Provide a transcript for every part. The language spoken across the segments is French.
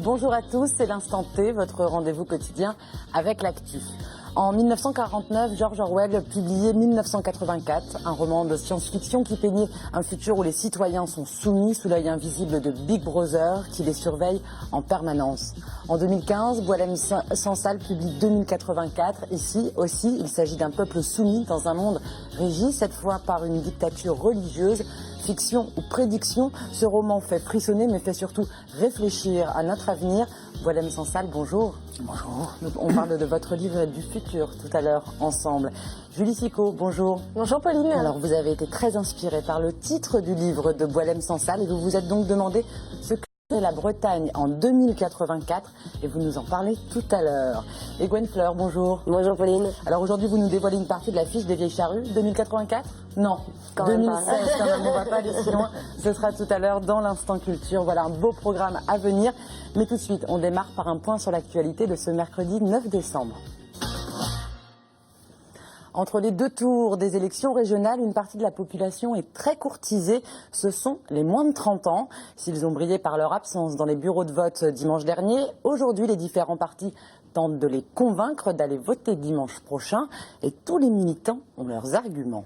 Bonjour à tous, c'est l'Instant T, votre rendez-vous quotidien avec l'actu. En 1949, George Orwell publiait 1984, un roman de science-fiction qui peignait un futur où les citoyens sont soumis sous l'œil invisible de Big Brother qui les surveille en permanence. En 2015, Boualem Sansal publie 2084. Ici aussi, il s'agit d'un peuple soumis dans un monde régi cette fois par une dictature religieuse. Fiction ou prédiction, ce roman fait frissonner mais fait surtout réfléchir à notre avenir. Boualem Sansal, bonjour. Bonjour. On parle de votre livre du futur tout à l'heure ensemble. Julie Sicot, bonjour. Bonjour Pauline. Alors vous avez été très inspirée par le titre du livre de Boualem Sansal et vous vous êtes donc demandé ce que c'est la Bretagne en 2084 et vous nous en parlez tout à l'heure. Et Gwen Fleur, bonjour. Bonjour Pauline. Alors aujourd'hui vous nous dévoilez une partie de la fiche des vieilles charrues 2084 ? Non, quand 2016 même quand même, on va pas aller si loin. Ce sera tout à l'heure dans l'Instant Culture. Voilà un beau programme à venir. Mais tout de suite, on démarre par un point sur l'actualité de ce mercredi 9 décembre. Entre les deux tours des élections régionales, une partie de la population est très courtisée. Ce sont les moins de 30 ans. S'ils ont brillé par leur absence dans les bureaux de vote dimanche dernier, aujourd'hui les différents partis tentent de les convaincre d'aller voter dimanche prochain. Et tous les militants ont leurs arguments.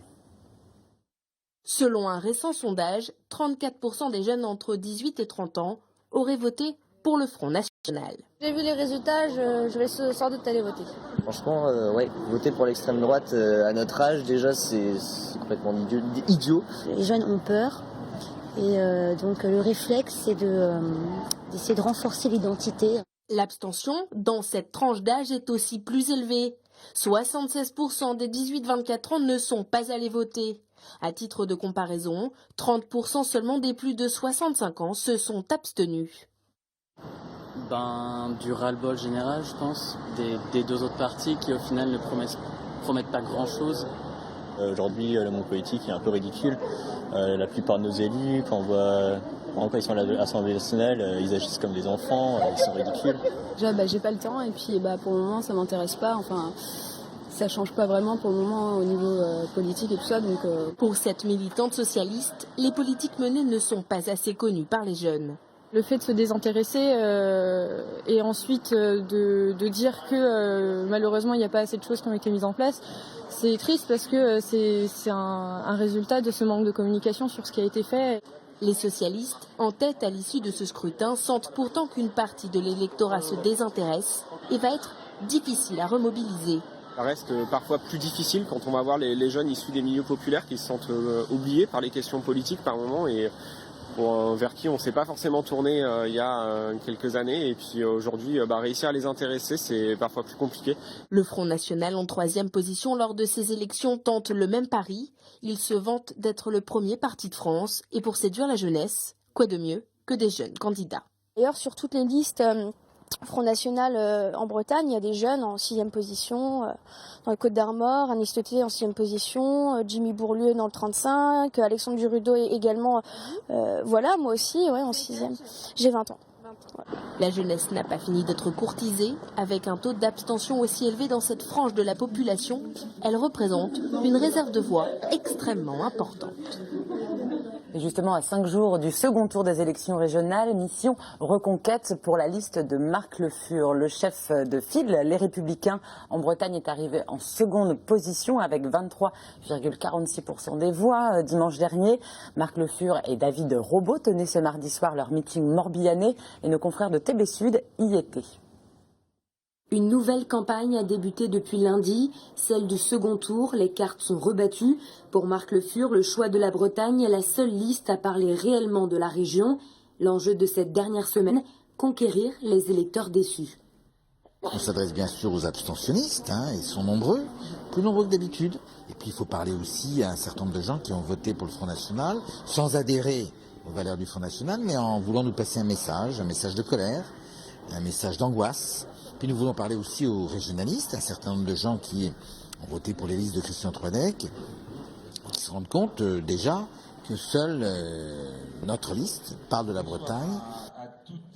Selon un récent sondage, 34% des jeunes entre 18 et 30 ans auraient voté pour le Front National. J'ai vu les résultats, je vais sans doute aller voter. Franchement, voter pour l'extrême droite à notre âge, déjà, c'est complètement idiot. Les jeunes ont peur et donc le réflexe, c'est d'essayer de renforcer l'identité. L'abstention dans cette tranche d'âge est aussi plus élevée. 76% des 18-24 ans ne sont pas allés voter. À titre de comparaison, 30% seulement des plus de 65 ans se sont abstenus. Du ras-le-bol général, je pense, des deux autres partis qui au final ne promettent pas grand-chose. Aujourd'hui, le monde politique est un peu ridicule. La plupart de nos élus, quand ils sont à l'Assemblée nationale, ils agissent comme des enfants, ils sont ridicules. Déjà, j'ai pas le temps et puis pour le moment, ça m'intéresse pas. Enfin, ça change pas vraiment pour le moment au niveau politique et tout ça. Donc, Pour cette militante socialiste, les politiques menées ne sont pas assez connues par les jeunes. Le fait de se désintéresser et ensuite de dire que malheureusement il n'y a pas assez de choses qui ont été mises en place, c'est triste parce que c'est un résultat de ce manque de communication sur ce qui a été fait. Les socialistes, en tête à l'issue de ce scrutin, sentent pourtant qu'une partie de l'électorat se désintéresse et va être difficile à remobiliser. Ça reste parfois plus difficile quand on va voir les jeunes issus des milieux populaires qui se sentent oubliés par les questions politiques par moment et vers qui on ne s'est pas forcément tourné il y a quelques années. Et puis aujourd'hui, réussir à les intéresser, c'est parfois plus compliqué. Le Front National, en 3e position lors de ces élections, tente le même pari. Il se vante d'être le premier parti de France. Et pour séduire la jeunesse, quoi de mieux que des jeunes candidats ? D'ailleurs, sur toutes les listes Front National en Bretagne, il y a des jeunes en 6e position. Dans le Côte-d'Armor, Anis Teuté en 6e position, Jimmy Bourlieu dans le 35, Alexandre Durudo également. Moi aussi, en 6e. J'ai 20 ans. La jeunesse n'a pas fini d'être courtisée. Avec un taux d'abstention aussi élevé dans cette frange de la population, elle représente une réserve de voix extrêmement importante. Et justement, à 5 jours du second tour des élections régionales, mission reconquête pour la liste de Marc Le Fur. Le chef de file, les Républicains en Bretagne, est arrivé en seconde position avec 23,46% des voix dimanche dernier. Marc Le Fur et David Robot tenaient ce mardi soir leur meeting morbihanais et nos confrères de TB Sud y étaient. Une nouvelle campagne a débuté depuis lundi, celle du second tour. Les cartes sont rebattues. Pour Marc Le Fur, le choix de la Bretagne est la seule liste à parler réellement de la région. L'enjeu de cette dernière semaine, conquérir les électeurs déçus. On s'adresse bien sûr aux abstentionnistes, ils sont nombreux, plus nombreux que d'habitude. Et puis il faut parler aussi à un certain nombre de gens qui ont voté pour le Front National, sans adhérer aux valeurs du Front National, mais en voulant nous passer un message de colère, un message d'angoisse. Puis nous voulons parler aussi aux régionalistes, un certain nombre de gens qui ont voté pour les listes de Christian Troidec, qui se rendent compte déjà que seule notre liste parle de la Bretagne.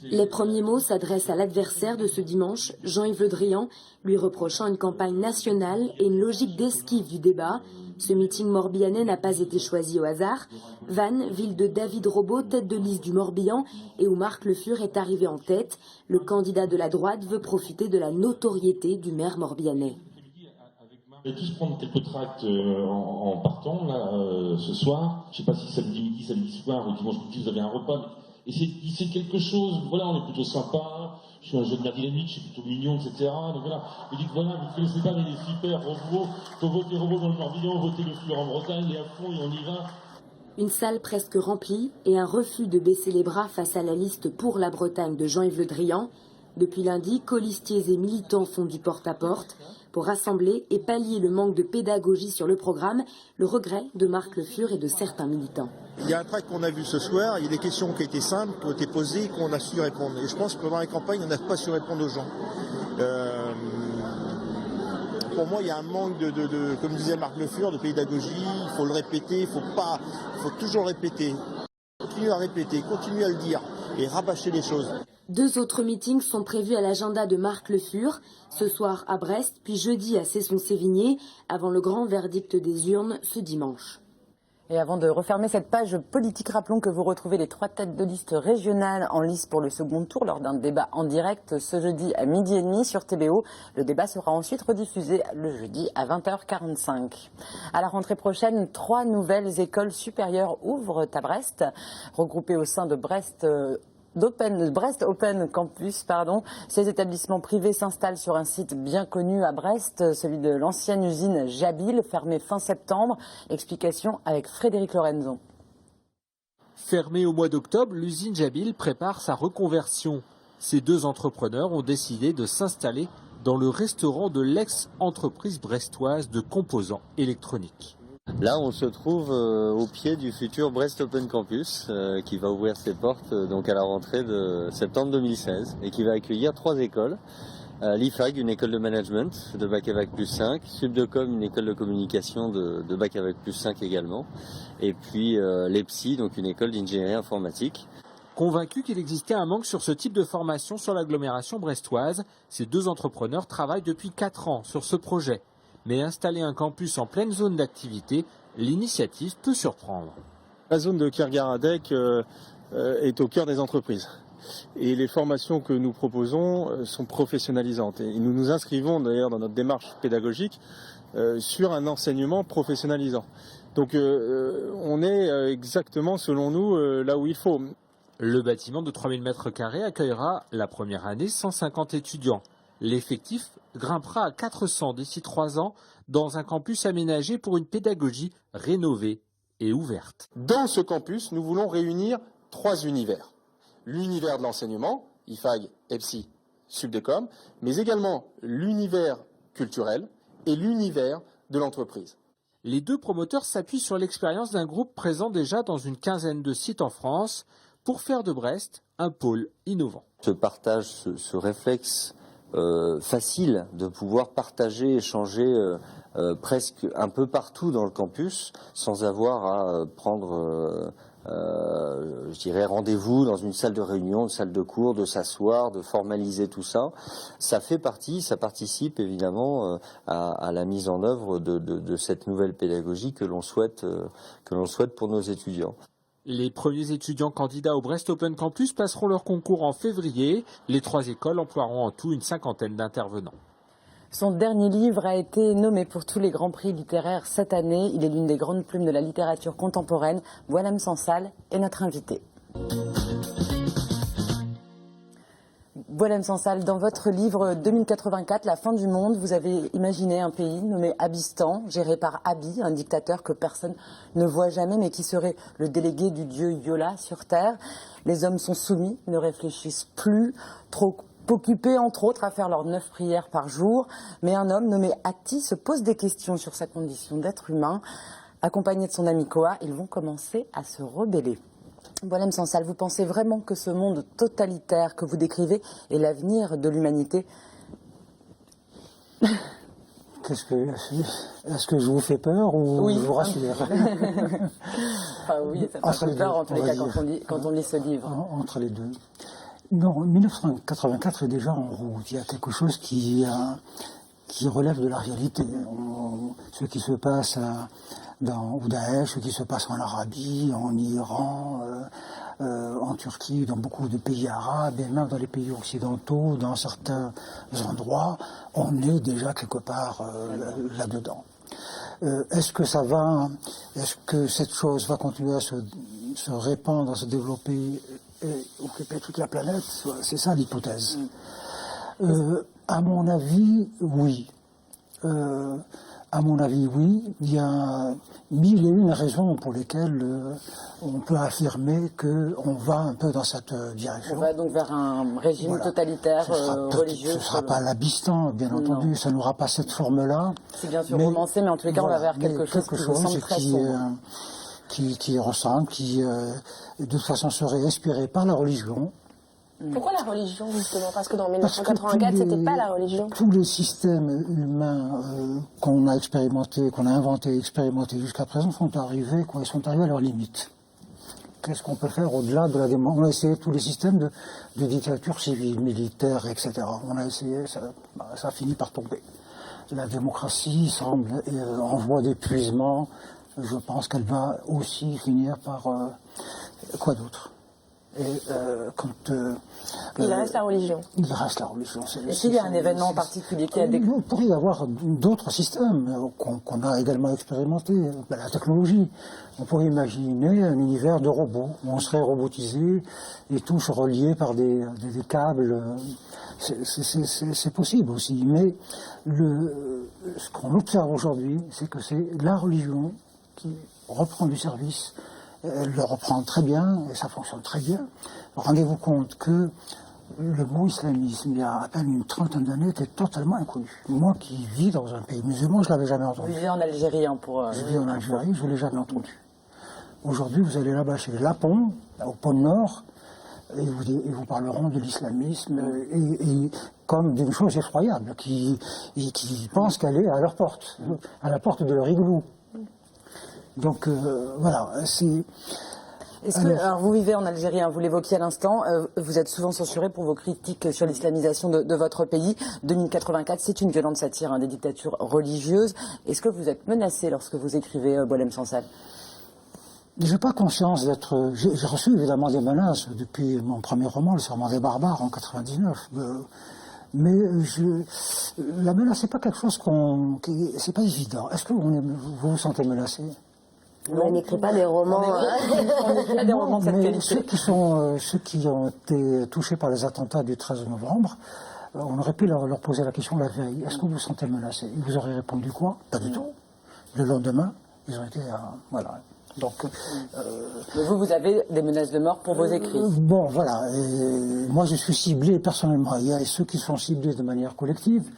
Les premiers mots s'adressent à l'adversaire de ce dimanche, Jean-Yves Le Drian, lui reprochant une campagne nationale et une logique d'esquive du débat. Ce meeting morbihanais n'a pas été choisi au hasard. Vannes, ville de David Robot, tête de liste du Morbihan, et où Marc Le Fur est arrivé en tête. Le candidat de la droite veut profiter de la notoriété du maire morbihanais. On va tous prendre quelques tracts en partant là, ce soir. Je ne sais pas si samedi midi, samedi soir ou dimanche midi vous avez un repas. Et c'est quelque chose, voilà, on est plutôt sympa, je suis un jeune dynamique, je suis plutôt mignon, etc. Donc voilà, vous dites voilà, vous ne connaissez pas les flippers, Robot, il faut voter Robot dans le Morbihan, voter Le Fur en Bretagne, et à fond, et on y va. Une salle presque remplie et un refus de baisser les bras face à la liste pour la Bretagne de Jean-Yves Le Drian. Depuis lundi, colistiers et militants font du porte-à-porte pour rassembler et pallier le manque de pédagogie sur le programme, le regret de Marc Le Fur et de certains militants. Il y a un tract qu'on a vu ce soir, il y a des questions qui ont été simples, qui ont été posées et qu'on a su répondre. Et je pense que pendant la campagne, on n'a pas su répondre aux gens. Pour moi, il y a un manque comme disait Marc Le Fur, de pédagogie. Il faut le répéter, il faut toujours répéter. Continuer à répéter, continuer à le dire et rabâcher les choses. 2 autres meetings sont prévus à l'agenda de Marc Le Fur, ce soir à Brest, puis jeudi à Cesson-Sévigné, avant le grand verdict des urnes ce dimanche. Et avant de refermer cette page politique, rappelons que vous retrouvez les 3 têtes de liste régionales en lice pour le second tour lors d'un débat en direct ce jeudi à 12h30 sur TBO. Le débat sera ensuite rediffusé le jeudi à 20h45. À la rentrée prochaine, 3 nouvelles écoles supérieures ouvrent à Brest, regroupées au sein de Brest Open Campus. Ces établissements privés s'installent sur un site bien connu à Brest, celui de l'ancienne usine Jabil, fermée fin septembre. Explication avec Frédéric Lorenzo. Fermée au mois d'octobre, l'usine Jabil prépare sa reconversion. Ces 2 entrepreneurs ont décidé de s'installer dans le restaurant de l'ex-entreprise brestoise de composants électroniques. Là, on se trouve au pied du futur Brest Open Campus qui va ouvrir ses portes donc à la rentrée de septembre 2016 et qui va accueillir 3 écoles. L'IFAG, une école de management de bac à bac plus 5, Subdecom, une école de communication de bac à bac plus 5 également, et puis l'EPSI, donc une école d'ingénierie informatique. Convaincus qu'il existait un manque sur ce type de formation sur l'agglomération brestoise, ces 2 entrepreneurs travaillent depuis 4 ans sur ce projet. Mais installer un campus en pleine zone d'activité, l'initiative peut surprendre. La zone de Kergaradec est au cœur des entreprises. Et les formations que nous proposons sont professionnalisantes. Et nous nous inscrivons d'ailleurs dans notre démarche pédagogique sur un enseignement professionnalisant. Donc on est exactement, selon nous, là où il faut. Le bâtiment de 3000 m² accueillera la première année 150 étudiants. L'effectif grimpera à 400 d'ici 3 ans dans un campus aménagé pour une pédagogie rénovée et ouverte. Dans ce campus, nous voulons réunir 3 univers. L'univers de l'enseignement, IFAG, EPSI, Subdecom, mais également l'univers culturel et l'univers de l'entreprise. Les 2 promoteurs s'appuient sur l'expérience d'un groupe présent déjà dans une quinzaine de sites en France pour faire de Brest un pôle innovant. Ce partage, ce réflexe facile de pouvoir partager, échanger presque un peu partout dans le campus sans avoir à prendre rendez-vous dans une salle de réunion, une salle de cours, de s'asseoir, de formaliser tout ça. Ça fait partie, ça participe évidemment à la mise en œuvre de cette nouvelle pédagogie que l'on souhaite pour nos étudiants. Les premiers étudiants candidats au Brest Open Campus passeront leur concours en février. Les 3 écoles emploieront en tout une 50aine d'intervenants. Son dernier livre a été nommé pour tous les grands prix littéraires cette année. Il est l'une des grandes plumes de la littérature contemporaine. Boualem Sansal est notre invité. Boualem Sansal, dans votre livre 2084, La fin du monde, vous avez imaginé un pays nommé Abystan, géré par Abi, un dictateur que personne ne voit jamais, mais qui serait le délégué du dieu Yola sur Terre. Les hommes sont soumis, ne réfléchissent plus, trop occupés entre autres à faire leurs 9 prières par jour. Mais un homme nommé Ati se pose des questions sur sa condition d'être humain. Accompagné de son ami Koa, ils vont commencer à se rebeller. Boualem Sansal, vous pensez vraiment que ce monde totalitaire que vous décrivez est l'avenir de l'humanité? Est-ce que je vous fais peur ou oui, je vous rassure? Oui, ça fait peur en tous les cas quand on lit ce livre. Entre les deux. Non, 1984 est déjà en route. Il y a quelque chose qui relève de la réalité. Ce qui se passe dans Daesh, ce qui se passe en Arabie, en Iran, en Turquie, dans beaucoup de pays arabes, et même dans les pays occidentaux, dans certains endroits, on est déjà quelque part là-dedans. Est-ce que cette chose va continuer à se répandre, à se développer et occuper toute la planète? C'est ça l'hypothèse. À mon avis, oui. À mon avis, oui. Il y a 1001 raisons pour lesquelles on peut affirmer qu'on va un peu dans cette direction. On va donc vers un régime totalitaire religieux. Ce ne sera pas l'Abistan, bien entendu, ça n'aura pas cette forme-là. C'est bien sûr romancé, mais en tous les cas, on va vers quelque chose qui ressemble très sombre. Qui ressemble, qui de toute façon serait inspiré par la religion. Pourquoi la religion, justement? Parce que dans 1984, c'était pas la religion. Tous les systèmes humains qu'on a expérimentés, qu'on a inventés, expérimentés jusqu'à présent sont arrivés à leurs limites. Qu'est-ce qu'on peut faire au-delà de la démocratie? On a essayé tous les systèmes de dictature civile, militaire, etc. On a essayé, ça a fini par tomber. La démocratie semble en voie d'épuisement. Je pense qu'elle va aussi finir par... quoi d'autre? Et il reste la religion. Il reste la religion. Est-ce qu'il y a un événement particulier qui a Il pourrait y avoir d'autres systèmes qu'on a également expérimentés. La technologie. On pourrait imaginer un univers de robots où on serait robotisé et tous reliés par des câbles. C'est possible aussi. Mais ce qu'on observe aujourd'hui, c'est que c'est la religion qui reprend du service. Elle le reprend très bien et ça fonctionne très bien. Rendez-vous compte que le mot islamisme, il y a à peine une trentaine d'années, était totalement inconnu. Moi qui vis dans un pays musulman, je ne l'avais jamais entendu. Vous vivez en Algérie Je vis en Algérie, je ne l'ai jamais entendu. Aujourd'hui, vous allez là-bas chez les Lapons, au pôle Nord, et vous parleront de l'islamisme, et comme d'une chose effroyable, qui pensent qu'elle est à leur porte, à la porte de leur igloo. Donc voilà, c'est... Alors vous vivez en Algérie, vous l'évoquiez à l'instant, vous êtes souvent censuré pour vos critiques sur l'islamisation de votre pays. 2084, c'est une violente satire des dictatures religieuses. Est-ce que vous êtes menacé lorsque vous écrivez Boualem Sansal? Je n'ai pas conscience d'être... J'ai reçu évidemment des menaces depuis mon premier roman, Le Serment des barbares, en 99. Mais la menace, c'est pas quelque chose c'est pas évident. Est-ce que vous vous sentez menacé? On n'écrit pas des romans. On n'écrit pas des romans de cette qualité. Ceux qui ont été touchés par les attentats du 13 novembre, on aurait pu leur poser la question la veille. Est-ce que vous vous sentez menacé? Ils vous auraient répondu quoi? Pas du tout. Le lendemain, ils ont été... voilà. Donc, vous avez des menaces de mort pour vos écrits. Bon, voilà. Et moi, je suis ciblé personnellement. Il y a ceux qui sont ciblés de manière collective.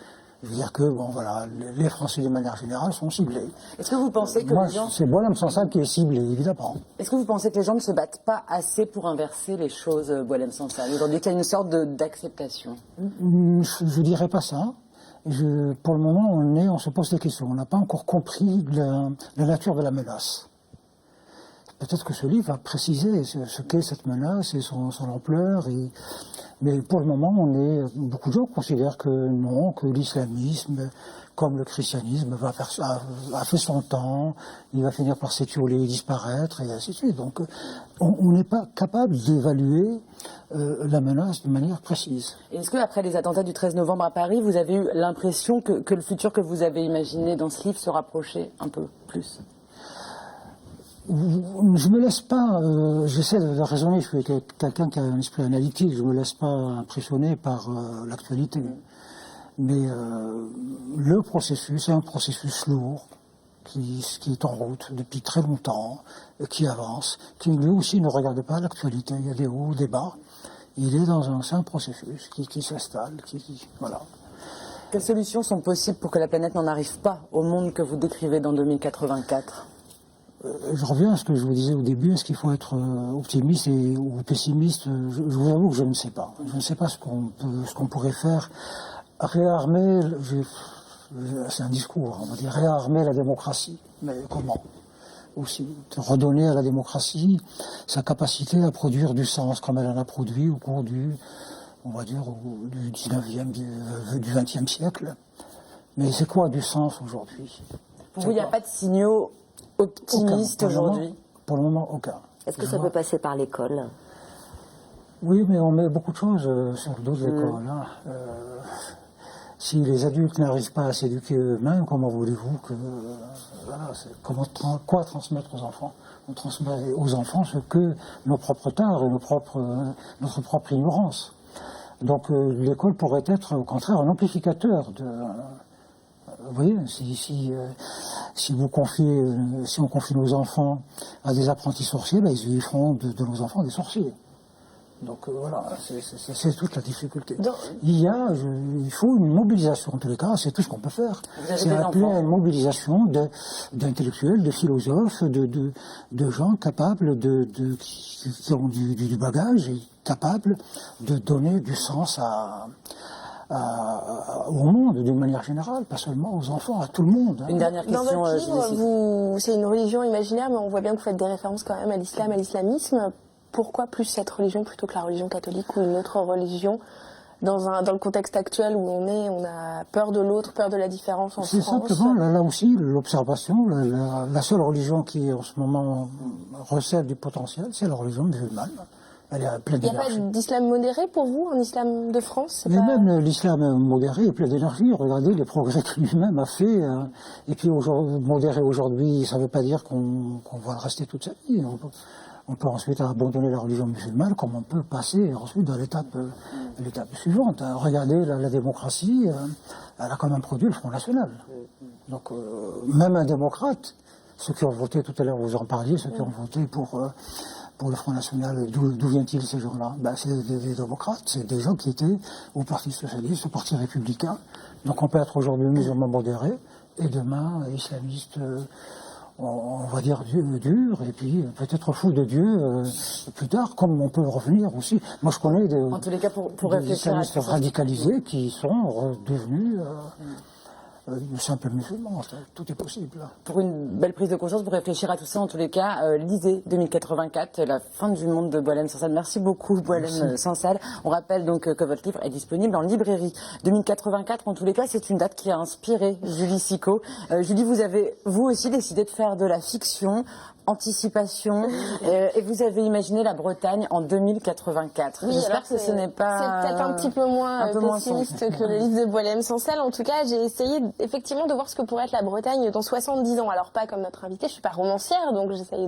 Je veux dire que, bon, voilà, les Français de manière générale sont ciblés. Est-ce que vous pensez que les gens... c'est Boualem Sansal qui est ciblé, évidemment. Est-ce que vous pensez que les gens ne se battent pas assez pour inverser les choses, Boualem Sansal? Aujourd'hui, qu'il y a une sorte d'acceptation? Je dirais pas ça. Pour le moment, on se pose des questions. On n'a pas encore compris la nature de la menace. Peut-être que ce livre va préciser ce qu'est cette menace et son ampleur. Mais pour le moment, beaucoup de gens considèrent que non, que l'islamisme, comme le christianisme, a fait son temps, il va finir par s'étioler et disparaître, et ainsi de suite. Donc, on n'est pas capable d'évaluer la menace de manière précise. Est-ce qu'après les attentats du 13 novembre à Paris, vous avez eu l'impression que le futur que vous avez imaginé dans ce livre se rapprochait un peu plus? Je me laisse pas, j'essaie de raisonner, je suis quelqu'un qui a un esprit analytique, je me laisse pas impressionner par l'actualité. Mais le processus est un processus lourd, qui est en route depuis très longtemps, qui avance, qui lui aussi ne regarde pas l'actualité, il y a des hauts, des bas. Il est dans un processus qui s'installe, voilà. Quelles solutions sont possibles pour que la planète n'en arrive pas au monde que vous décrivez dans 2084 ? Je reviens à ce que je vous disais au début, est-ce qu'il faut être optimiste ou pessimiste? Je vous avoue que je ne sais pas. Je ne sais pas ce qu'on pourrait faire. Réarmer, c'est un discours, on va dire, réarmer la démocratie. Mais comment? aussi, de redonner à la démocratie sa capacité à produire du sens comme elle en a produit au cours du 19e, du 20e siècle. Mais c'est quoi du sens aujourd'hui? Pour vous, il n'y a pas de signaux optimistes aujourd'hui? Pour le moment, aucun. Est-ce que ça peut passer par l'école? Oui, mais on met beaucoup de choses sur le dos de l'école. Hein. Si les adultes n'arrivent pas à s'éduquer eux-mêmes, comment voulez-vous que... quoi transmettre aux enfants? On transmet aux enfants ce que nos propres torts et notre propre ignorance. Donc l'école pourrait être au contraire un amplificateur de... Vous voyez, si on confie nos enfants à des apprentis sorciers, ils feront de nos enfants des sorciers. Donc voilà, c'est toute la difficulté. Il faut une mobilisation, en tous les cas, c'est tout ce qu'on peut faire. C'est appeler à une mobilisation d'intellectuels, de philosophes, de gens capables qui ont du bagage et capables de donner du sens au monde d'une manière générale, pas seulement aux enfants, à tout le monde. Une dernière question. Dans votre livre, c'est une religion imaginaire, mais on voit bien que vous faites des références quand même à l'islam, à l'islamisme. Pourquoi plus cette religion plutôt que la religion catholique ou une autre religion dans le contexte actuel où on a peur de l'autre, peur de la différence en France? C'est simplement, là aussi, l'observation, la seule religion qui en ce moment recèle du potentiel, c'est la religion musulmane. Elle est pleine d'énergie. Il n'y a pas d'islam modéré pour vous, un islam de France? Mais même l'islam modéré est plein d'énergie. Regardez les progrès que lui-même a fait. Et puis modéré aujourd'hui, ça ne veut pas dire qu'on va rester toute sa vie. On peut ensuite abandonner la religion musulmane, comme on peut passer ensuite dans l'étape suivante. Regardez la démocratie, elle a quand même produit le Front National. Donc même un démocrate, ceux qui ont voté tout à l'heure, vous en parliez, ceux qui ont voté pour le Front National, d'où viennent-ils ces gens-là? C'est des démocrates, c'est des gens qui étaient au Parti Socialiste, au Parti Républicain. Donc on peut être aujourd'hui musulman modéré, et demain islamiste, on va dire dur, et puis peut-être fou de Dieu plus tard, comme on peut revenir aussi. Moi je connais en tous les cas, pour des islamistes radicalisés qui sont devenus de simples musulmans. Tout est possible. Pour une belle prise de conscience, pour réfléchir à tout ça, en tous les cas, lisez 2084, la fin du monde de Boualem Sansal. Merci beaucoup, Boualem Sansal. On rappelle donc que votre livre est disponible en librairie. 2084, en tous les cas, c'est une date qui a inspiré Julie Sicot. Julie, vous avez, vous aussi, décidé de faire de la fiction, anticipation, et vous avez imaginé la Bretagne en 2084. Oui, j'espère que ce n'est pas... C'est peut-être un petit peu moins pessimiste que le livre de Boualem Sansal. En tout cas, j'ai essayé effectivement de voir ce que pourrait être la Bretagne dans 70 ans. Alors pas comme notre invité, je suis pas romancière, donc j'essaye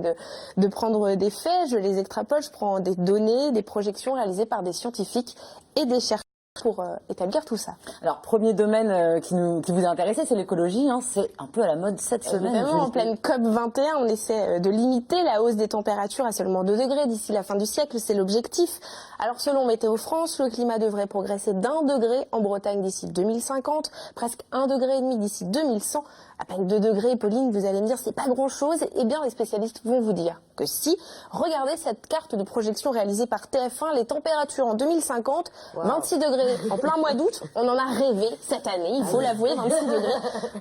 de prendre des faits, je les extrapole, je prends des données, des projections réalisées par des scientifiques et des chercheurs pour établir tout ça. Alors, premier domaine qui vous a intéressé, c'est l'écologie. C'est un peu à la mode cette semaine. Évidemment, en pleine COP21, on essaie de limiter la hausse des températures à seulement 2 degrés d'ici la fin du siècle. C'est l'objectif. Alors, selon Météo France, le climat devrait progresser d'1 degré en Bretagne d'ici 2050, presque 1,5 degré d'ici 2100. À peine 2 degrés, Pauline, vous allez me dire, c'est pas grand-chose. Eh bien, les spécialistes vont vous dire que si. Regardez cette carte de projection réalisée par TF1, les températures en 2050, 26 degrés en plein mois d'août. On en a rêvé cette année, il faut l'avouer, 26 degrés.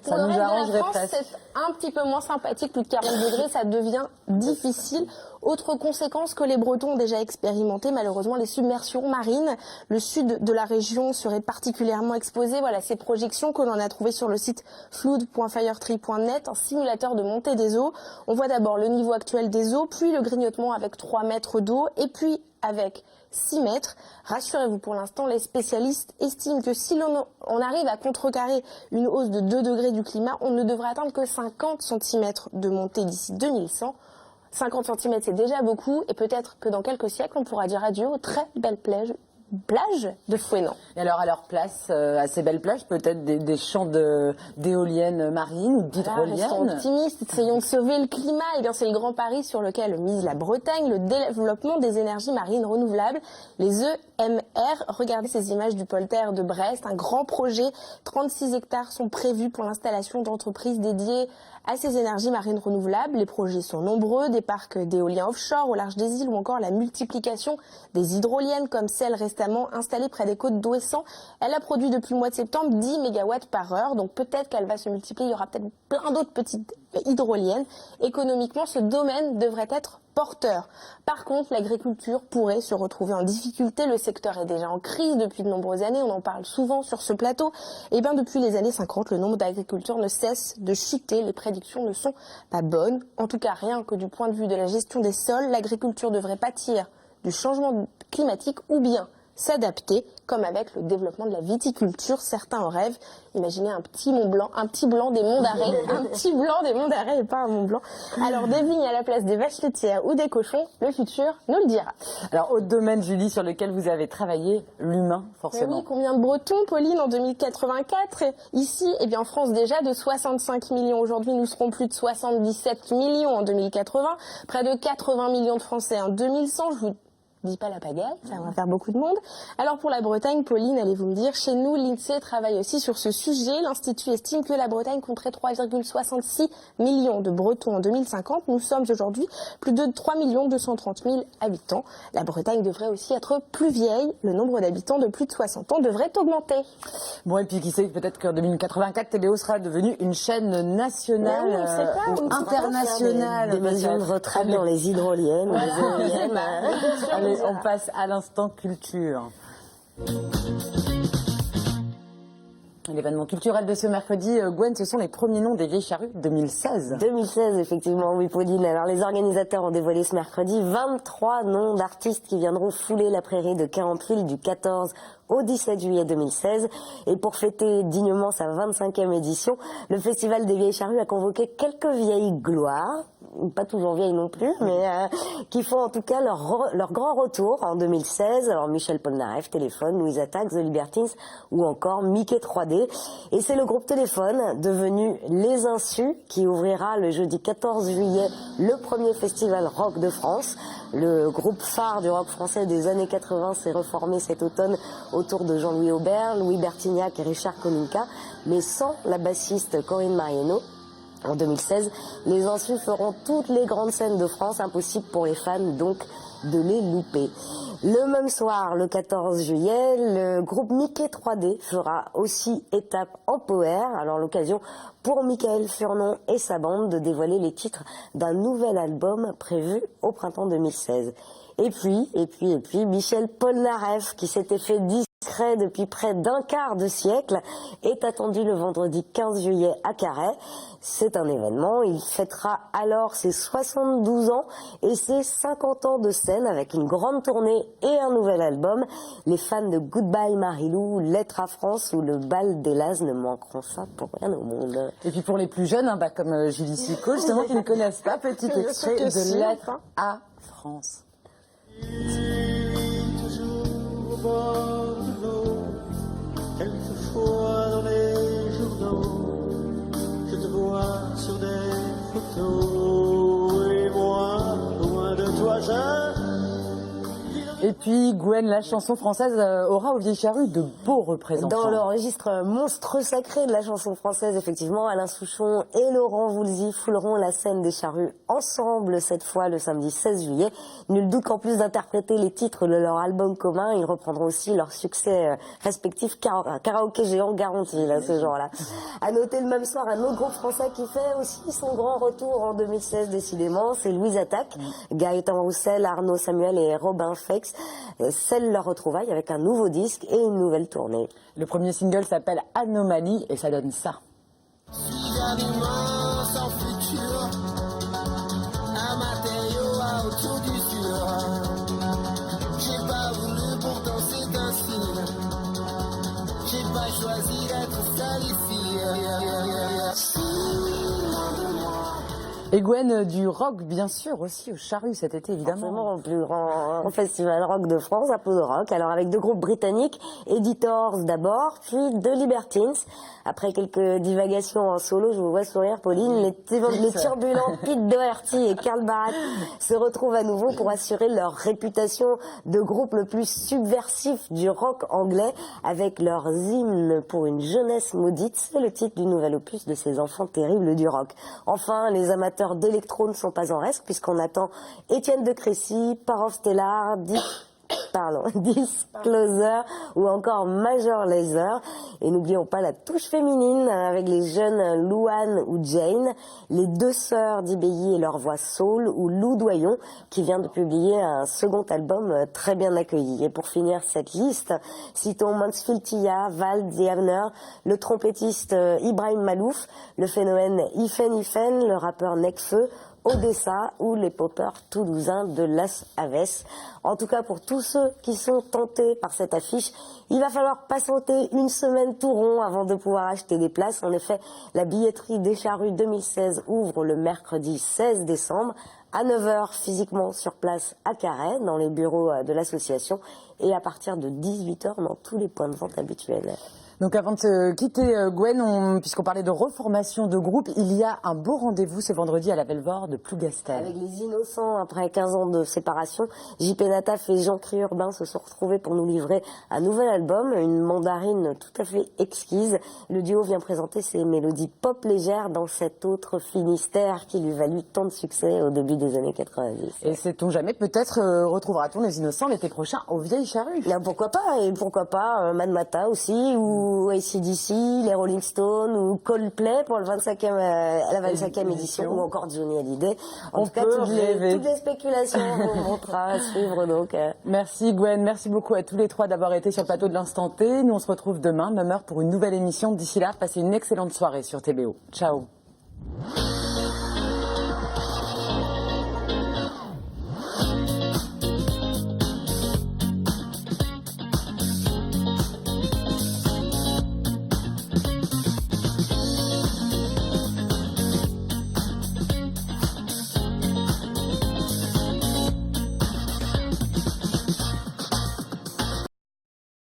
Pour le reste de la France, c'est un petit peu moins sympathique, plus de 40 degrés, ça devient difficile. Autre conséquence que les Bretons ont déjà expérimenté, malheureusement, les submersions marines. Le sud de la région serait particulièrement exposé. Voilà ces projections que l'on a trouvées sur le site flood.firetree.net, un simulateur de montée des eaux. On voit d'abord le niveau actuel des eaux, puis le grignotement avec 3 mètres d'eau, et puis avec 6 mètres. Rassurez-vous, pour l'instant, les spécialistes estiment que si on arrive à contrecarrer une hausse de 2 degrés du climat, on ne devrait atteindre que 50 cm de montée d'ici 2100. 50 cm, c'est déjà beaucoup, et peut-être que dans quelques siècles, on pourra dire adieu aux très belles plages de Fouesnant. Et alors, à leur place, à ces belles plages, peut-être des champs d'éoliennes marines ou d'hydroliennes. Restons optimistes, essayons de sauver le climat. Eh bien, c'est le grand pari sur lequel mise la Bretagne, le développement des énergies marines renouvelables, les EMR. Regardez ces images du polder de Brest, un grand projet. 36 hectares sont prévus pour l'installation d'entreprises dédiées à ces énergies marines renouvelables. Les projets sont nombreux, des parcs d'éoliens offshore au large des îles ou encore la multiplication des hydroliennes comme celle restée constamment installée près des côtes d'Ouessant. Elle a produit depuis le mois de septembre 10 MW par heure, donc peut-être qu'elle va se multiplier. Il y aura peut-être plein d'autres petites hydroliennes. Économiquement, ce domaine devrait être porteur. Par contre, l'agriculture pourrait se retrouver en difficulté. Le secteur est déjà en crise depuis de nombreuses années. On en parle souvent sur ce plateau. Et bien, depuis les années 50, le nombre d'agriculteurs ne cesse de chuter. Les prédictions ne sont pas bonnes. En tout cas, rien que du point de vue de la gestion des sols, l'agriculture devrait pâtir du changement climatique ou bien s'adapter, comme avec le développement de la viticulture. Certains en rêvent. Imaginez un petit Mont Blanc, un petit blanc des Monts d'Arrée, un petit blanc des Monts d'Arrêt et pas un Mont Blanc. Alors des vignes à la place des vaches laitières ou des cochons, le futur nous le dira. Alors autre domaine, Julie, sur lequel vous avez travaillé, l'humain, forcément. Oui, combien de Bretons, Pauline, en 2084? Ici, eh bien en France déjà, de 65 millions aujourd'hui, nous serons plus de 77 millions en 2080, près de 80 millions de Français en 2100. Je vous dis pas la pagaille, ça va faire beaucoup de monde. Alors pour la Bretagne, Pauline, allez-vous me dire, chez nous, l'INSEE travaille aussi sur ce sujet. L'Institut estime que la Bretagne compterait 3,66 millions de Bretons en 2050. Nous sommes aujourd'hui plus de 3 230 000 habitants. La Bretagne devrait aussi être plus vieille. Le nombre d'habitants de plus de 60 ans devrait augmenter. Bon, et puis qui sait, peut-être qu'en 2084, Téléo sera devenue une chaîne nationale ou internationale. Des maisons de retraite dans les hydroliennes. Les éoliennes. Allez, on passe à l'instant culture. L'événement culturel de ce mercredi, Gwen, ce sont les premiers noms des Vieilles Charrues 2016. 2016, effectivement, oui, Pauline. Alors, les organisateurs ont dévoilé ce mercredi 23 noms d'artistes qui viendront fouler la prairie de Querampil du 14 au 17 juillet 2016. Et pour fêter dignement sa 25e édition, le Festival des Vieilles Charrues a convoqué quelques vieilles gloires, pas toujours vieilles non plus, mais qui font en tout cas leur grand retour en 2016. Alors Michel Polnareff, Téléphone, Louise Attaque, The Libertines ou encore Mickey 3D. Et c'est le groupe Téléphone, devenu Les Insus, qui ouvrira le jeudi 14 juillet le premier festival rock de France. Le groupe phare du rock français des années 80 s'est reformé cet automne autour de Jean-Louis Aubert, Louis Bertignac et Richard Kolinka, mais sans la bassiste Corinne Mariano. En 2016, les Insus feront toutes les grandes scènes de France, impossible pour les fans donc de les louper. Le même soir, le 14 juillet, le groupe Mickey 3D fera aussi étape en Power. Alors l'occasion pour Michael Furnon et sa bande de dévoiler les titres d'un nouvel album prévu au printemps 2016. Et puis, Michel Polnareff, qui s'était fait discret depuis près d'un quart de siècle, est attendu le vendredi 15 juillet à Carhaix. C'est un événement, il fêtera alors ses 72 ans et ses 50 ans de scène avec une grande tournée et un nouvel album. Les fans de Goodbye Marilou, Lettre à France ou le Bal des Las ne manqueront ça pour rien au monde. Et puis pour les plus jeunes, comme Julie Sicot, justement, qui ne connaissent pas, petit extrait de Lettre à France. Toujours au bord de l'eau, quelquefois dans les journaux, je te vois sur des photos, et moi, loin de toi, Et puis Gwen, la chanson française aura aux Vieilles Charrues de beaux représentants. Dans le registre monstre sacré de la chanson française, effectivement, Alain Souchon et Laurent Voulzy fouleront la scène des Charrues ensemble cette fois le samedi 16 juillet. Nul doute qu'en plus d'interpréter les titres de leur album commun, ils reprendront aussi leurs succès respectifs karaoké géant garanti là, ce genre-là. À noter le même soir un autre groupe français qui fait aussi son grand retour en 2016 décidément, c'est Louise Attaque. Gaëtan Roussel, Arnaud Samuel et Robin Fex scellent leur retrouvaille avec un nouveau disque et une nouvelle tournée. Le premier single s'appelle Anomalie et ça donne ça. sans futur, un matériau à autour du sur. J'ai pas voulu, pourtant c'est un signe. J'ai pas choisi d'être seul ici. Et Gwen, du rock, bien sûr, aussi au Charrues cet été, évidemment. Le plus grand festival rock de France, un peu de rock. Alors avec deux groupes britanniques, Editors d'abord, puis The Libertines. Après quelques divagations en solo, je vous vois sourire, Pauline, les turbulents Pete Doherty et Carl Barat se retrouvent à nouveau pour assurer leur réputation de groupe le plus subversif du rock anglais avec leurs hymnes pour une jeunesse maudite. C'est le titre du nouvel opus de ces enfants terribles du rock. Enfin, les amateurs d'électro ne sont pas en reste puisqu'on attend Étienne de Crécy, Parov Stellar, Disclosure ou encore Major Lazer. Et n'oublions pas la touche féminine avec les jeunes Louane ou Jane, les deux sœurs d'Ibéi et leur voix soul, ou Lou Doyon qui vient de publier un second album très bien accueilli. Et pour finir cette liste, citons Mansfield Tia, Val Diabner, le trompettiste Ibrahim Malouf, le phénomène Ifen, le rappeur Nekfeu, Odessa ou les poppers toulousains de Las Aves. En tout cas, pour tous ceux qui sont tentés par cette affiche, il va falloir patienter une semaine tout rond avant de pouvoir acheter des places. En effet, la billetterie des Charrues 2016 ouvre le mercredi 16 décembre à 9h physiquement sur place à Carhaix, dans les bureaux de l'association, et à partir de 18h dans tous les points de vente habituels. Donc avant de se quitter, Gwen, puisqu'on parlait de reformation de groupe, il y a un beau rendez-vous ce vendredi à la Belvoir de Plougastel. Avec les Innocents, après 15 ans de séparation, JP Nataf et Jean-Cri Urbain se sont retrouvés pour nous livrer un nouvel album, une mandarine tout à fait exquise. Le duo vient présenter ses mélodies pop légères dans cet autre Finistère qui lui valut tant de succès au début des années 90. Et sait-on jamais, peut-être retrouvera-t-on les Innocents l'été prochain aux Vieilles Charrues. Là, pourquoi pas, et pourquoi pas Mad Mata aussi, ou AC/DC, les Rolling Stones, ou Coldplay pour la 25e édition, ou encore Johnny Hallyday. En tout cas, toutes les spéculations remonteront à suivre. Donc, Merci Gwen, merci beaucoup à tous les trois d'avoir été sur le plateau de l'Instant T. Nous on se retrouve demain, même heure, pour une nouvelle émission. D'ici là, passez une excellente soirée sur TBO. Ciao.